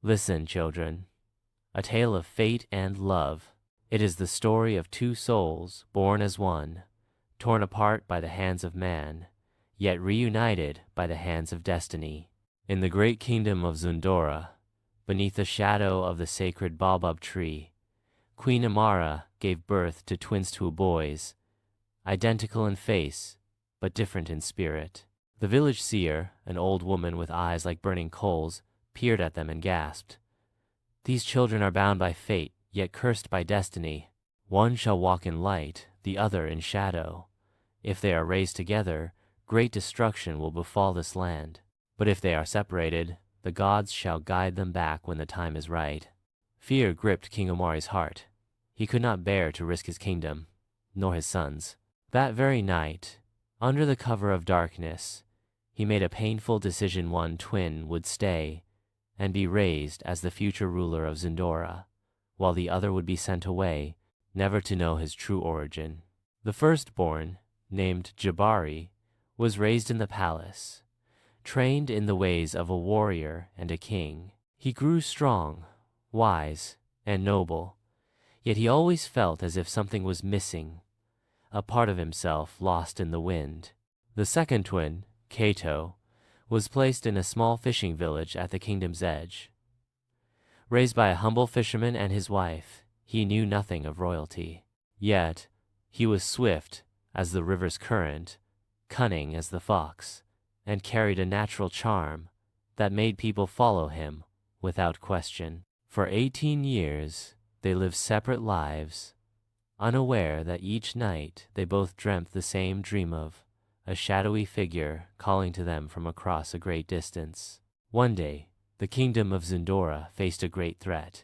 Listen, children, a tale of fate and love. It is the story of two souls born as one, torn apart by the hands of man, yet reunited by the hands of destiny. In the great kingdom of Zundora, beneath the shadow of the sacred baobab tree, Queen Amara gave birth to twins boys, identical in face, but different in spirit. The village seer, an old woman with eyes like burning coals, peered at them and gasped, "These children are bound by fate, yet cursed by destiny. One shall walk in light, the other in shadow. If they are raised together, great destruction will befall this land. But if they are separated, the gods shall guide them back when the time is right." Fear gripped King Omari's heart. He could not bear to risk his kingdom, nor his sons. That very night, under the cover of darkness, he made a painful decision. One twin would stay and be raised as the future ruler of Zundora, while the other would be sent away, never to know his true origin. The firstborn, named Jabari, was raised in the palace, trained in the ways of a warrior and a king. He grew strong, wise, and noble, yet he always felt as if something was missing, a part of himself lost in the wind. The second twin, Kato, was placed in a small fishing village at the kingdom's edge. Raised by a humble fisherman and his wife, he knew nothing of royalty. Yet, he was swift as the river's current, cunning as the fox, and carried a natural charm that made people follow him without question. For 18 years, they lived separate lives, unaware that each night they both dreamt the same dream of a shadowy figure calling to them from across a great distance. One day, the kingdom of Zundora faced a great threat.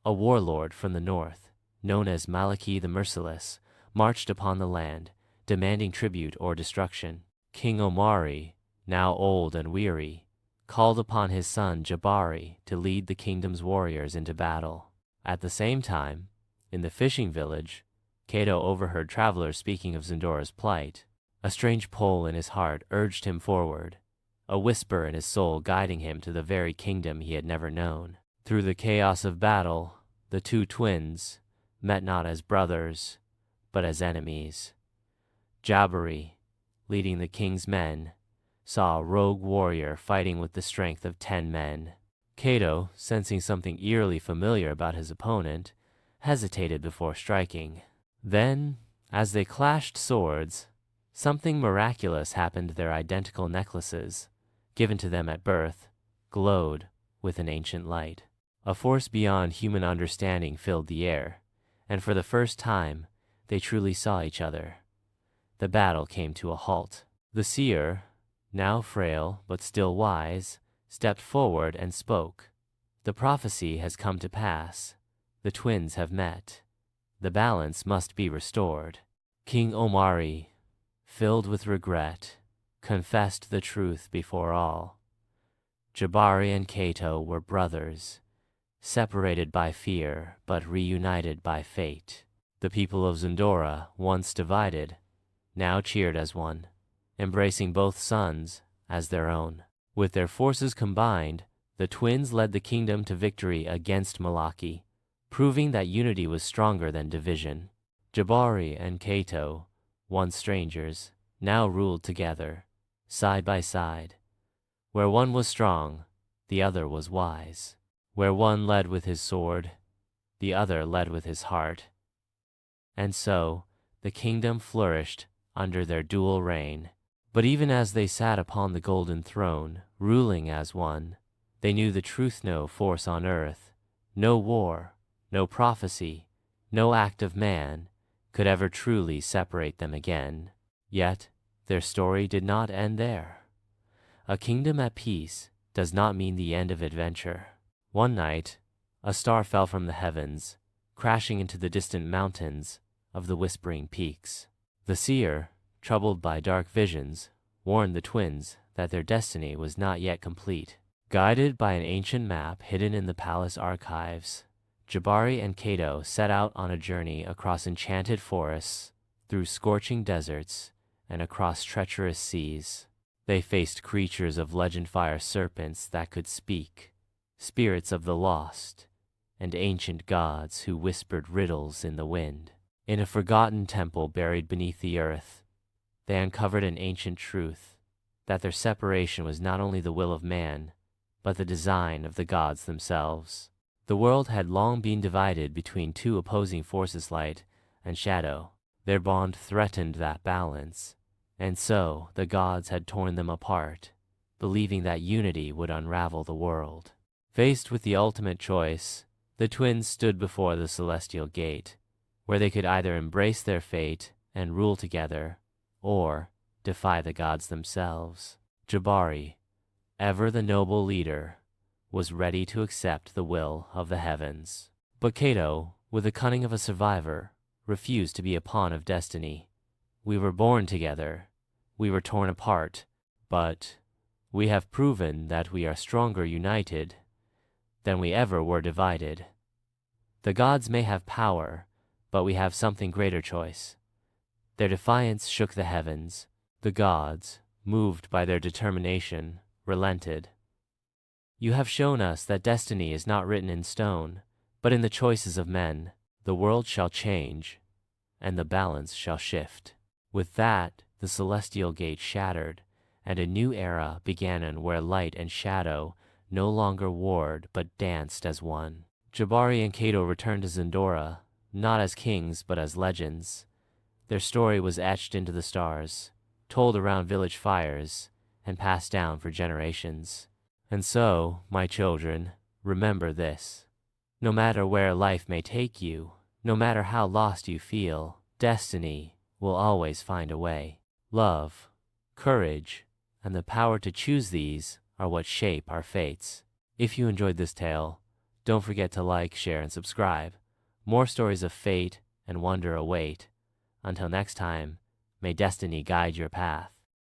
A warlord from the north, known as Maliki the Merciless, marched upon the land, demanding tribute or destruction. King Omari, now old and weary, called upon his son Jabari to lead the kingdom's warriors into battle. At the same time, in the fishing village, Kato overheard travelers speaking of Zundora's plight. A strange pull in his heart urged him forward, a whisper in his soul guiding him to the very kingdom he had never known. Through the chaos of battle, the two twins met not as brothers, but as enemies. Jabari, leading the king's men, saw a rogue warrior fighting with the strength of 10 men. Kato, sensing something eerily familiar about his opponent, hesitated before striking. Then, as they clashed swords, something miraculous happened. Their identical necklaces, given to them at birth, glowed with an ancient light. A force beyond human understanding filled the air, and for the first time, they truly saw each other. The battle came to a halt. The seer, now frail but still wise, stepped forward and spoke. "The prophecy has come to pass. The twins have met. The balance must be restored." King Omari, filled with regret, confessed the truth before all. Jabari and Kato were brothers, separated by fear but reunited by fate. The people of Zundora, once divided, now cheered as one, embracing both sons as their own. With their forces combined, the twins led the kingdom to victory against Malaki, proving that unity was stronger than division. Jabari and Kato, once strangers, now ruled together, side by side. Where one was strong, the other was wise. Where one led with his sword, the other led with his heart. And so, the kingdom flourished under their dual reign. But even as they sat upon the golden throne, ruling as one, they knew the truth: no force on earth, no war, no prophecy, no act of man could ever truly separate them again. Yet, their story did not end there. A kingdom at peace does not mean the end of adventure. One night, a star fell from the heavens, crashing into the distant mountains of the Whispering Peaks. The seer, troubled by dark visions, warned the twins that their destiny was not yet complete. Guided by an ancient map hidden in the palace archives, Jabari and Kato set out on a journey across enchanted forests, through scorching deserts, and across treacherous seas. They faced creatures of legend, fire serpents that could speak, spirits of the lost, and ancient gods who whispered riddles in the wind. In a forgotten temple buried beneath the earth, they uncovered an ancient truth, that their separation was not only the will of man, but the design of the gods themselves. The world had long been divided between two opposing forces, light and shadow. Their bond threatened that balance, and so the gods had torn them apart, believing that unity would unravel the world. Faced with the ultimate choice, the twins stood before the celestial gate, where they could either embrace their fate and rule together, or defy the gods themselves. Jabari, ever the noble leader, was ready to accept the will of the heavens. But Cato, with the cunning of a survivor, refused to be a pawn of destiny. We were born together, we were torn apart, but we have proven that we are stronger united than we ever were divided. The gods may have power, but we have something greater choice. Their defiance shook the heavens. The gods, moved by their determination, relented. You have shown us that destiny is not written in stone, but in the choices of men. The world shall change, and the balance shall shift. With that, the celestial gate shattered, and a new era began where light and shadow no longer warred but danced as one. Jabari and Cato returned to Zundora, not as kings but as legends. Their story was etched into the stars, told around village fires, and passed down for generations. And so, my children, remember this. No matter where life may take you, no matter how lost you feel, destiny will always find a way. Love, courage, and the power to choose these are what shape our fates. If you enjoyed this tale, don't forget to like, share, and subscribe. More stories of fate and wonder await. Until next time, may destiny guide your path.